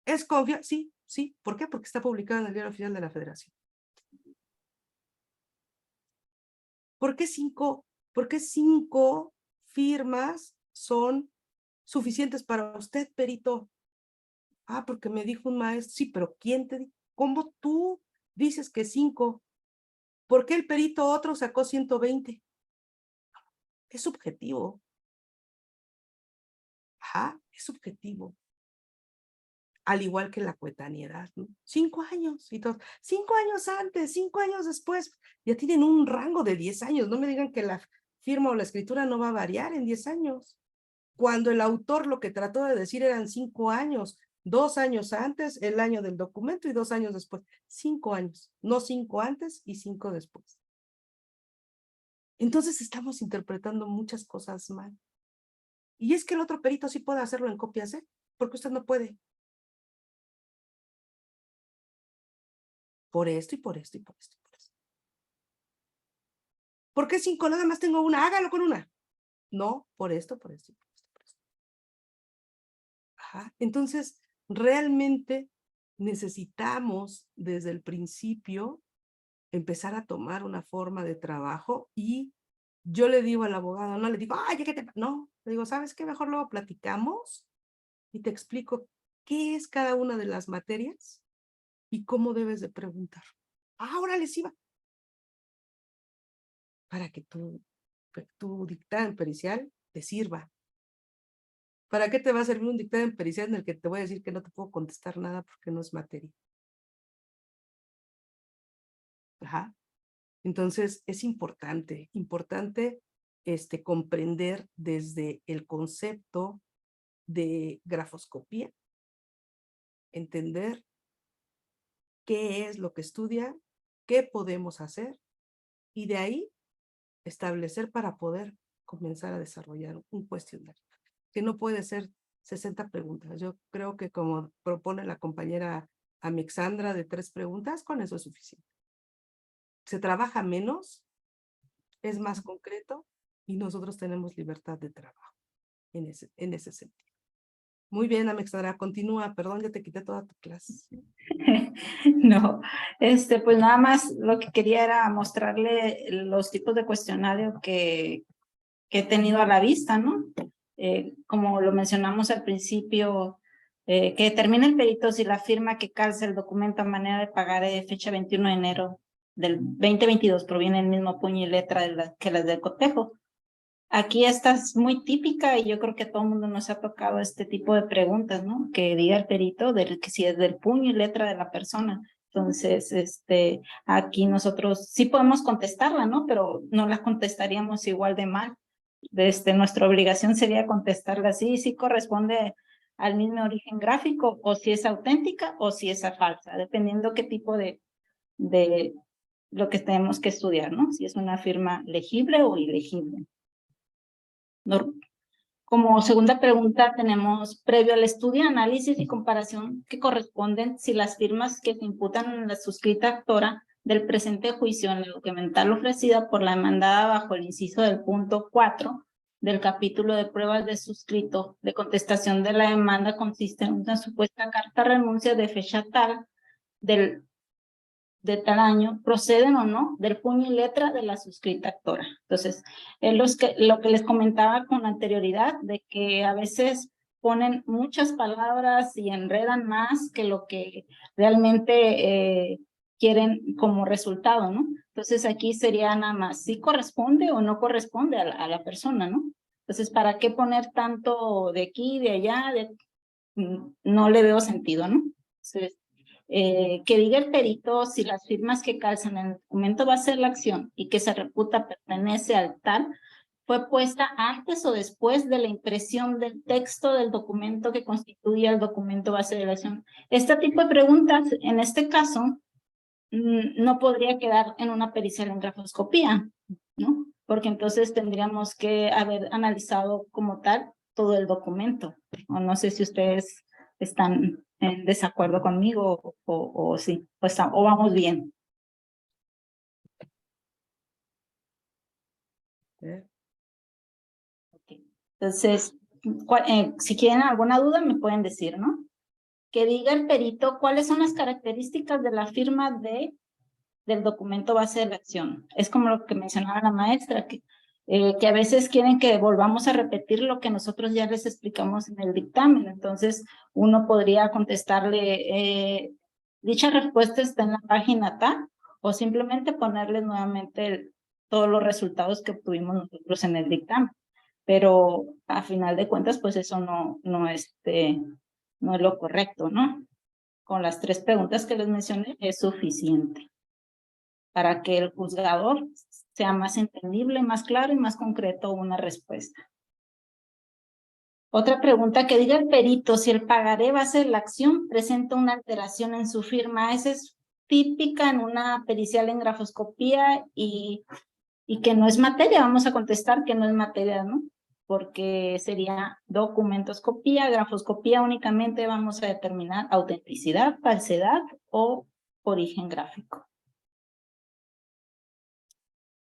¿Es confiable? Sí, sí. ¿Por qué? Porque está publicado en el Diario Oficial de la Federación. ¿Por qué 5? ¿Por qué 5 firmas son suficientes para usted, perito? Ah, porque me dijo un maestro. Sí, pero ¿quién te dijo? ¿Cómo tú dices que 5? ¿Por qué el perito otro sacó 120? Es subjetivo. Ajá, es subjetivo. Al igual que la coetaneidad, ¿no? 5 años y todo. 5 años antes, 5 años después. Ya tienen un rango de 10 años. No me digan que la firma o la escritura no va a variar en 10 años. Cuando el autor lo que trató de decir eran 5 años, 2 años antes, el año del documento y 2 años después. 5 años, no 5 antes y 5 después. Entonces estamos interpretando muchas cosas mal. Y es que el otro perito sí puede hacerlo en copia C, porque usted no puede. Por esto y por esto y por esto y por esto. ¿Por qué 5? Nada más tengo una, hágalo con una. No, por esto, por esto y por esto, por esto. Ajá. Entonces, realmente necesitamos desde el principio empezar a tomar una forma de trabajo y yo le digo al abogado, no le digo, ay, ¿qué te...? No, le digo, ¿sabes qué? Mejor luego platicamos y te explico qué es cada una de las materias y cómo debes de preguntar. Ahora les iba. Para que tu dictamen pericial te sirva. ¿Para qué te va a servir un dictamen pericial en el que te voy a decir que no te puedo contestar nada porque no es materia? Ajá. Entonces, es importante comprender desde el concepto de grafoscopía, entender qué es lo que estudia, qué podemos hacer, y de ahí establecer para poder comenzar a desarrollar un cuestionario, que no puede ser 60 preguntas. Yo creo que como propone la compañera Amixandra de 3 preguntas, con eso es suficiente. Se trabaja menos, es más concreto y nosotros tenemos libertad de trabajo en ese sentido. Muy bien, Amixandra, continúa. Perdón, ya te quité toda tu clase. No, pues nada más lo que quería era mostrarle los tipos de cuestionario que he tenido a la vista, ¿no? Como lo mencionamos al principio, que determina el perito si la firma que calza el documento a manera de pagar de fecha 21 de enero del 2022 proviene del mismo puño y letra que las del cotejo. Aquí esta es muy típica y yo creo que a todo el mundo nos ha tocado este tipo de preguntas, ¿no? Que diga el perito que si es del puño y letra de la persona. Entonces, aquí nosotros sí podemos contestarla, ¿no? Pero no la contestaríamos igual de mal. Nuestra obligación sería contestarla así, si corresponde al mismo origen gráfico, o si es auténtica o si es falsa, dependiendo qué tipo de lo que tenemos que estudiar, ¿no? Si es una firma legible o ilegible. Como segunda pregunta tenemos, previo al estudio, análisis y comparación que corresponden si las firmas que se imputan en la suscrita actora del presente juicio en la documental ofrecida por la demandada bajo el inciso del punto 4 del capítulo de pruebas de suscrito de contestación de la demanda consiste en una supuesta carta renuncia de fecha tal de tal año, proceden o no del puño y letra de la suscrita actora. Entonces, lo que les comentaba con anterioridad, de que a veces ponen muchas palabras y enredan más que lo que realmente quieren como resultado, ¿no? Entonces, aquí sería nada más si corresponde o no corresponde a la persona, ¿no? Entonces, ¿para qué poner tanto de aquí, de allá? No le veo sentido, ¿no? Entonces, que diga el perito si las firmas que calzan en el documento base de la acción y que se reputa pertenece al tal, fue puesta antes o después de la impresión del texto del documento que constituye el documento base de la acción. Este tipo de preguntas, en este caso, no podría quedar en una pericial en grafoscopía, ¿no? Porque entonces tendríamos que haber analizado como tal todo el documento. O no sé si ustedes están en desacuerdo conmigo o sí, pues, o vamos bien. Okay. Entonces, si quieren alguna duda me pueden decir, ¿no? Que diga el perito cuáles son las características de la firma del documento base de la acción. Es como lo que mencionaba la maestra, que a veces quieren que volvamos a repetir lo que nosotros ya les explicamos en el dictamen. Entonces, uno podría contestarle, dicha respuesta está en la página tal, o simplemente ponerle nuevamente todos los resultados que obtuvimos nosotros en el dictamen. Pero a final de cuentas, pues eso no es lo correcto, ¿no? Con las 3 preguntas que les mencioné es suficiente para que el juzgador sea más entendible, más claro y más concreto una respuesta. Otra pregunta, que diga el perito si el pagaré base de la acción presenta una alteración en su firma. Esa es típica en una pericial en grafoscopía y que no es materia. Vamos a contestar que no es materia, ¿no? Porque sería documentoscopía, grafoscopía únicamente vamos a determinar autenticidad, falsedad o origen gráfico.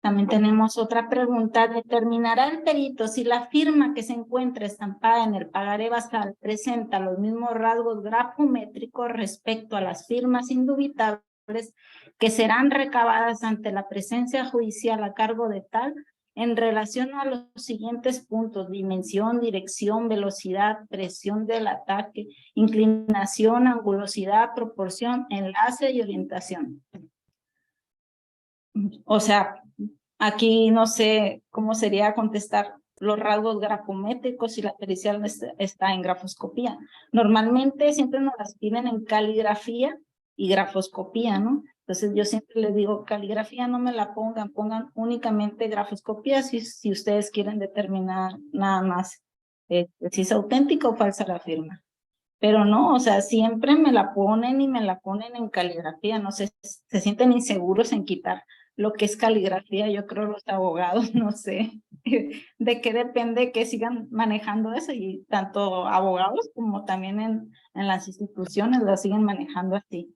También tenemos otra pregunta. ¿Determinará el perito si la firma que se encuentra estampada en el pagaré basal presenta los mismos rasgos grafométricos respecto a las firmas indubitables que serán recabadas ante la presencia judicial a cargo de tal en relación a los siguientes puntos: dimensión, dirección, velocidad, presión del ataque, inclinación, angulosidad, proporción, enlace y orientación? O sea, aquí no sé cómo sería contestar los rasgos grafométricos si la pericial está en grafoscopía. Normalmente siempre nos las piden en caligrafía y grafoscopía, ¿no? Entonces yo siempre les digo, caligrafía no me la pongan, pongan únicamente grafoscopía si ustedes quieren determinar nada más si es auténtica o falsa la firma. Pero no, o sea, siempre me la ponen y me la ponen en caligrafía, no sé, se sienten inseguros en quitar lo que es caligrafía. Yo creo los abogados, no sé de qué depende que sigan manejando eso, y tanto abogados como también en las instituciones lo siguen manejando así.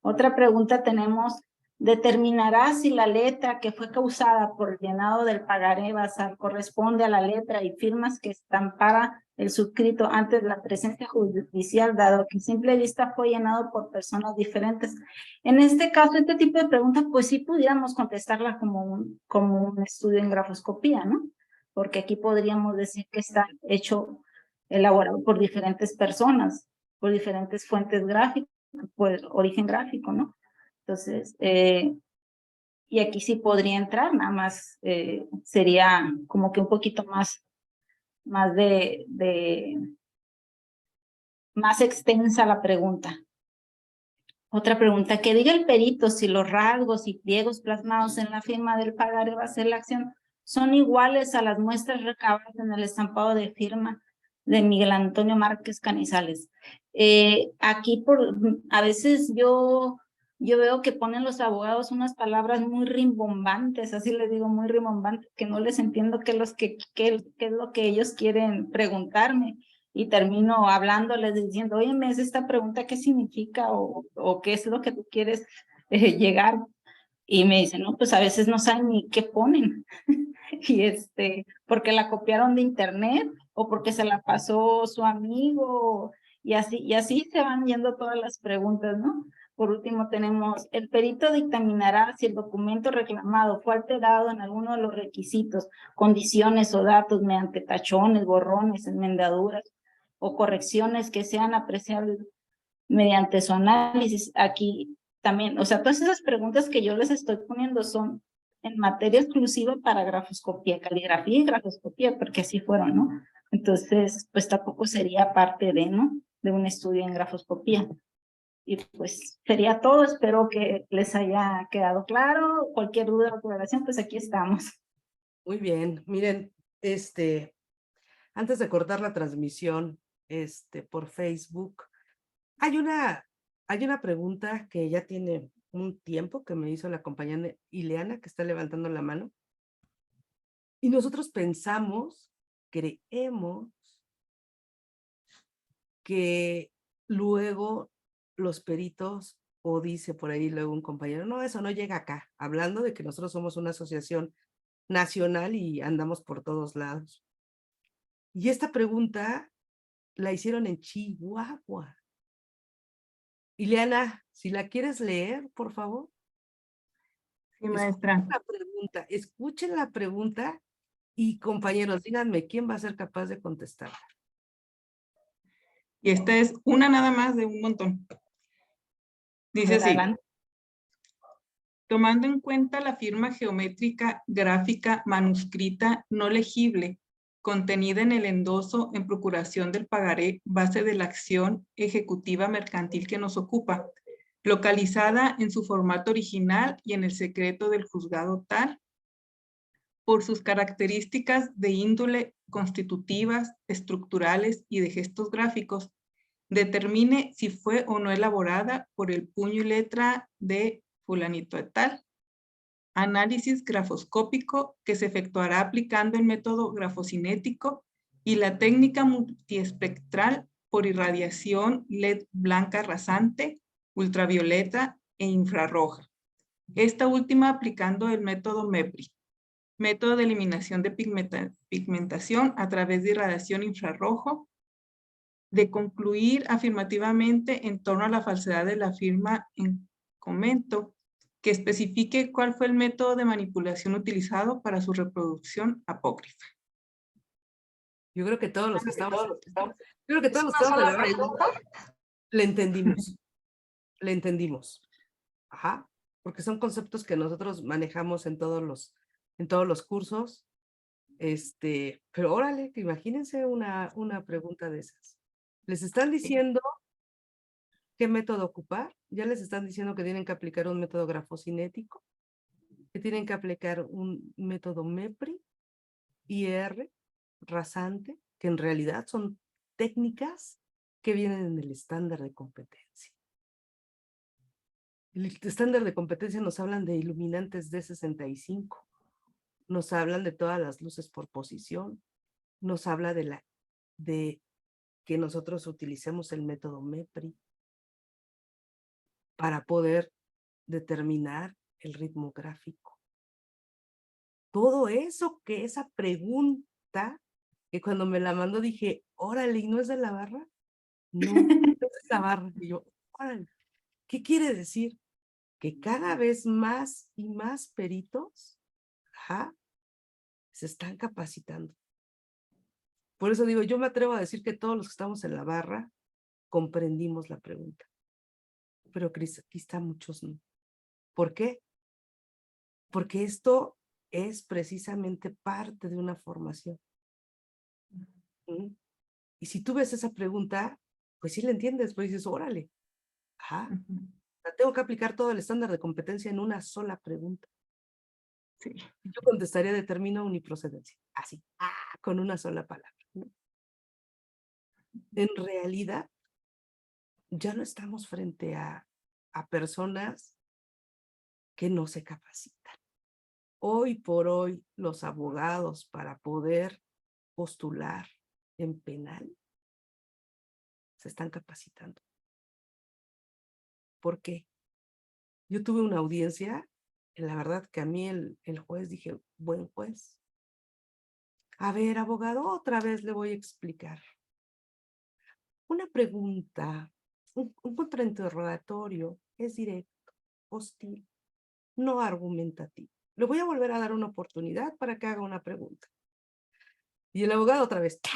Otra pregunta tenemos: ¿determinará si la letra que fue causada por el llenado del pagaré basal corresponde a la letra y firmas que estampara el suscrito antes de la presencia judicial, dado que a simple vista fue llenado por personas diferentes? En este caso, este tipo de preguntas, pues sí pudiéramos contestarla como un estudio en grafoscopía, ¿no? Porque aquí podríamos decir que está elaborado por diferentes personas, por diferentes fuentes gráficas, pues origen gráfico, ¿no? Entonces, y aquí sí podría entrar, nada más sería como que un poquito más más extensa la pregunta. Otra pregunta: que diga el perito si los rasgos y pliegos plasmados en la firma del pagaré basal la acción son iguales a las muestras recabadas en el estampado de firma de Miguel Antonio Márquez Canizales. Aquí a veces yo veo que ponen los abogados unas palabras muy rimbombantes, así les digo, muy rimbombantes, que no les entiendo qué es lo que ellos quieren preguntarme, y termino hablándoles diciendo, oye, ¿es esta pregunta qué significa o qué es lo que tú quieres llegar? Y me dicen, no, pues a veces no saben ni qué ponen. Y porque la copiaron de internet o porque se la pasó su amigo, y así se van yendo todas las preguntas, ¿no? Por último tenemos: el perito dictaminará si el documento reclamado fue alterado en alguno de los requisitos, condiciones o datos mediante tachones, borrones, enmendaduras o correcciones que sean apreciables mediante su análisis. Aquí también, o sea, todas esas preguntas que yo les estoy poniendo son en materia exclusiva para grafoscopía, caligrafía y grafoscopía, porque así fueron, ¿no? Entonces, pues tampoco sería parte ¿no? de un estudio en grafoscopía. Y pues sería todo, espero que les haya quedado claro. Cualquier duda o aclaración, pues aquí estamos. Muy bien, miren, antes de cortar la transmisión, por Facebook, hay una pregunta que ya tiene un tiempo que me hizo la compañera Ileana, que está levantando la mano, y nosotros creemos que luego los peritos, o dice por ahí luego un compañero, no, eso no llega acá, hablando de que nosotros somos una asociación nacional y andamos por todos lados. Y esta pregunta la hicieron en Chihuahua. Ileana, si la quieres leer, por favor. Sí, maestra. Escuchen la pregunta y, compañeros, díganme quién va a ser capaz de contestarla. Y esta es una nada más de un montón. Dice así: tomando en cuenta la firma geométrica gráfica manuscrita no legible contenida en el endoso en procuración del pagaré base de la acción ejecutiva mercantil que nos ocupa, localizada en su formato original y en el secreto del juzgado tal, por sus características de índole constitutivas, estructurales y de gestos gráficos, determine si fue o no elaborada por el puño y letra de fulanito de tal. Análisis grafoscópico que se efectuará aplicando el método grafocinético y la técnica multiespectral por irradiación LED blanca rasante, ultravioleta e infrarroja. Esta última aplicando el método MEPRI, método de eliminación de pigmentación a través de irradiación infrarrojo, de concluir afirmativamente en torno a la falsedad de la firma en comento, que especifique cuál fue el método de manipulación utilizado para su reproducción apócrifa. Yo creo que todos los que estamos, creo que Es todos los una que estamos en sola la barra pregunta. le entendimos, le entendimos. Ajá, porque son conceptos que nosotros manejamos en todos los cursos. Pero órale, que imagínense una pregunta de esas. Les están diciendo qué método ocupar, ya les están diciendo que tienen que aplicar un método grafocinético, que tienen que aplicar un método MEPRI, IR, rasante, que en realidad son técnicas que vienen en el estándar de competencia. El estándar de competencia nos hablan de iluminantes D65, nos hablan de todas las luces por posición, nos habla de que nosotros utilicemos el método MEPRI para poder determinar el ritmo gráfico. Todo eso que esa pregunta, que cuando me la mandó dije, órale, ¿y no es de la barra? No, no es de la barra. Y yo, órale, ¿qué quiere decir? Que cada vez más y más peritos, ajá, se están capacitando. Por eso digo, yo me atrevo a decir que todos los que estamos en la barra comprendimos la pregunta. Pero aquí está muchos no. ¿Por qué? Porque esto es precisamente parte de una formación. ¿Mm? Y si tú ves esa pregunta, pues sí la entiendes, pues dices, órale, ajá, tengo que aplicar todo el estándar de competencia en una sola pregunta. Sí. Y yo contestaría determino uniprocedencia, así, con una sola palabra, ¿no? En realidad, ya no estamos frente a personas que no se capacitan. Hoy por hoy, los abogados para poder postular en penal se están capacitando. ¿Por qué? Yo tuve una audiencia, y la verdad que a mí el juez dije, buen juez. A ver, abogado, otra vez le voy a explicar. Una pregunta, un contrainterrogatorio es directo, hostil, no argumentativo. Le voy a volver a dar una oportunidad para que haga una pregunta. Y el abogado otra vez. ¡Tá!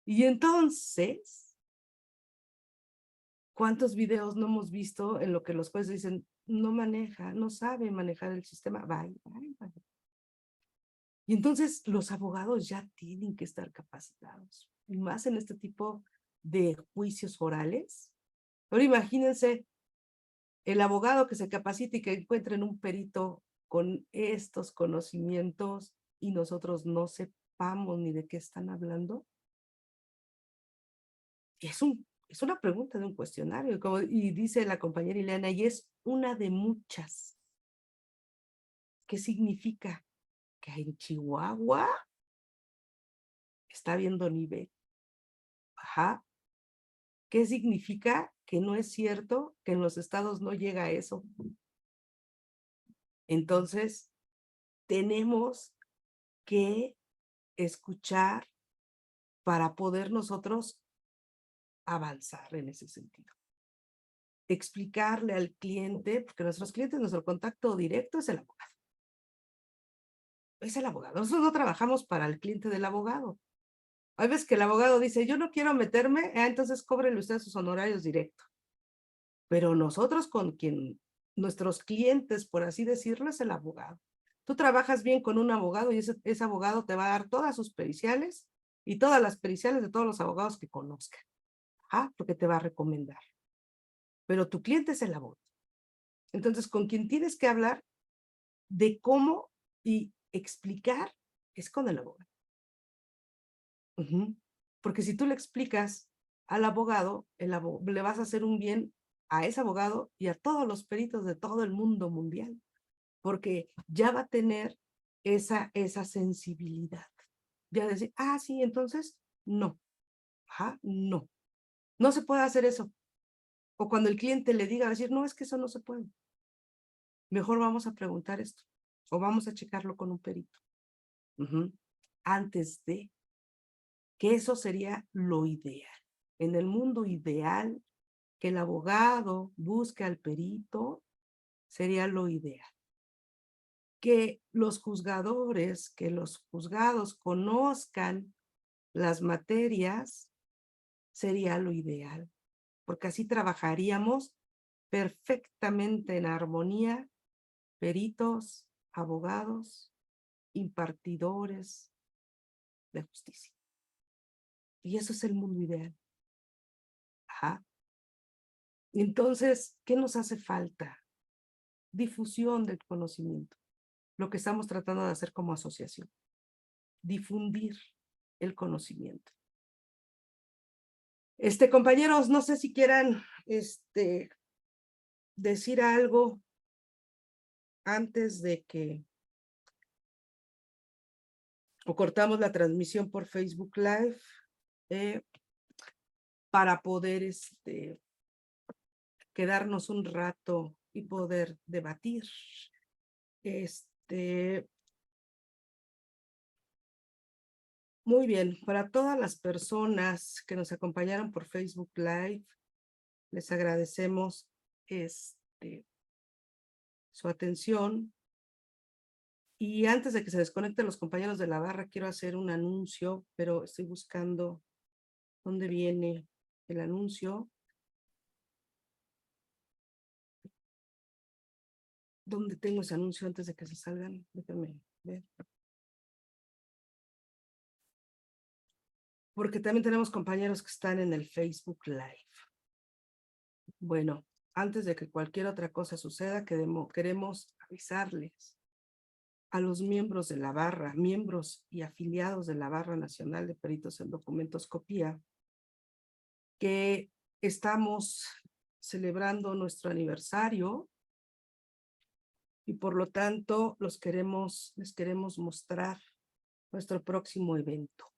Y entonces, ¿cuántos videos no hemos visto en lo que los jueces dicen, no maneja, no sabe manejar el sistema? Bye, bye, bye. Y entonces los abogados ya tienen que estar capacitados, y más en este tipo de juicios orales. Ahora imagínense el abogado que se capacite y que encuentren un perito con estos conocimientos y nosotros no sepamos ni de qué están hablando. Es una pregunta de un cuestionario, y dice la compañera Ileana, y es una de muchas. ¿Qué significa? Que en Chihuahua está habiendo nivel. Ajá. ¿Qué significa? Que no es cierto que en los estados no llega a eso. Entonces, tenemos que escuchar para poder nosotros avanzar en ese sentido. Explicarle al cliente, porque nuestros clientes, nuestro contacto directo es el abogado. Es el abogado. Nosotros no trabajamos para el cliente del abogado. Hay veces que el abogado dice, yo no quiero meterme, entonces cóbrenle ustedes sus honorarios directos. Pero nosotros con quien, nuestros clientes, por así decirlo, es el abogado. Tú trabajas bien con un abogado y ese abogado te va a dar todas sus periciales y todas las periciales de todos los abogados que conozcan. Porque te va a recomendar. Pero tu cliente es el abogado. Entonces, con quien tienes que hablar de cómo y explicar es con el abogado. Porque si tú le explicas al abogado, le vas a hacer un bien a ese abogado y a todos los peritos de todo el mundo mundial, porque ya va a tener esa sensibilidad. Ya decir, sí, entonces, no. No. No se puede hacer eso. O cuando el cliente le diga, decir, no, es que eso no se puede. Mejor vamos a preguntar esto. O vamos a checarlo con un perito. Antes de que eso sería lo ideal. En el mundo ideal, que el abogado busque al perito, sería lo ideal. Que los juzgadores, que los juzgados conozcan las materias, sería lo ideal, porque así trabajaríamos perfectamente en armonía, peritos, abogados, impartidores de justicia. Y eso es el mundo ideal. Ajá. Entonces, ¿qué nos hace falta? Difusión del conocimiento. Lo que estamos tratando de hacer como asociación. Difundir el conocimiento. Compañeros, no sé si quieran decir algo antes de que o cortamos la transmisión por Facebook Live para poder quedarnos un rato y poder debatir. Muy bien, para todas las personas que nos acompañaron por Facebook Live, les agradecemos su atención. Y antes de que se desconecten los compañeros de la barra, quiero hacer un anuncio, pero estoy buscando dónde viene el anuncio. ¿Dónde tengo ese anuncio antes de que se salgan? Déjenme ver. Porque también tenemos compañeros que están en el Facebook Live. Bueno, antes de que cualquier otra cosa suceda, queremos avisarles a los miembros de la barra, miembros y afiliados de la Barra Nacional de Peritos en Documentoscopía, que estamos celebrando nuestro aniversario y por lo tanto les queremos mostrar nuestro próximo evento.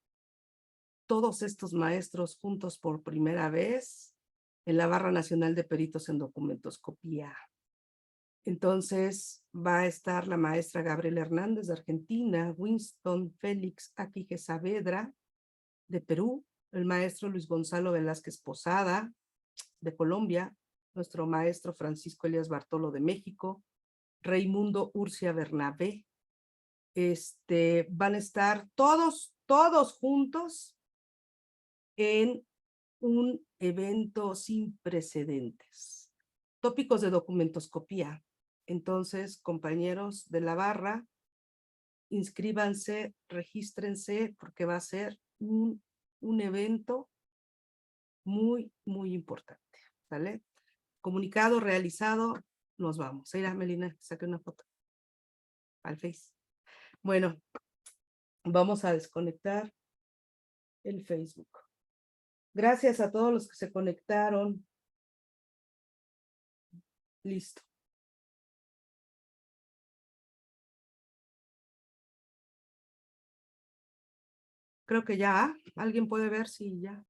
Todos estos maestros juntos por primera vez en la Barra Nacional de Peritos en Documentoscopía. Entonces va a estar la maestra Gabriela Hernández de Argentina, Winston Félix Aquije Saavedra de Perú, el maestro Luis Gonzalo Velázquez Posada de Colombia, nuestro maestro Francisco Elías Bartolo de México, Raimundo Urcia Bernabé. Van a estar todos juntos en un evento sin precedentes. Tópicos de documentoscopía. Entonces, compañeros de la barra, inscríbanse, regístrense, porque va a ser un evento muy, muy importante. ¿Sale? Comunicado realizado, nos vamos. Mira, Melina, saque una foto al Face. Bueno, vamos a desconectar el Facebook. Gracias a todos los que se conectaron. Listo. Creo que ya. ¿Alguien puede ver si ya?